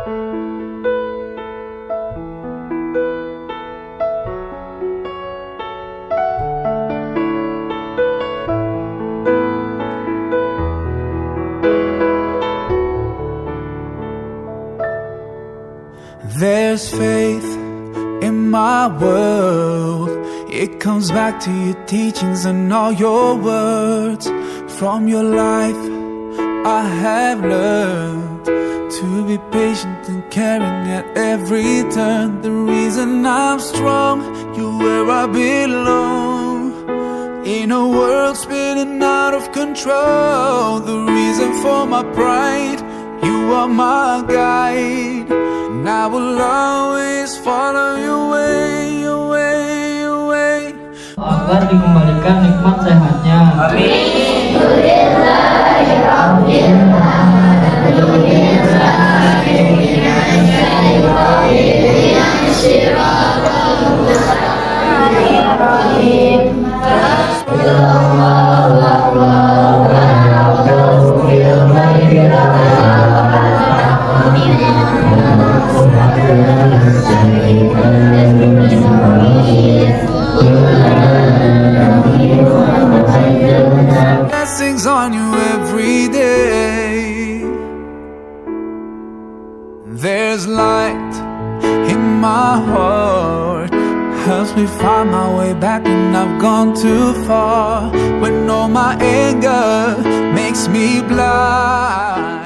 There's faith in my world. It comes back to your teachings and all your words. From your life I have learned to be patient and caring at every turn. The reason I'm strong, you're where I belong. In a world spinning out of control, the reason for my pride, you are my guide. And I will always follow your way, your way, your way. Agar dikembalikan nikmat sehatnya. Amin. Blessings on you every day. There's light in my heart, helps me find my way back when I've gone too far. When all my anger makes me blind.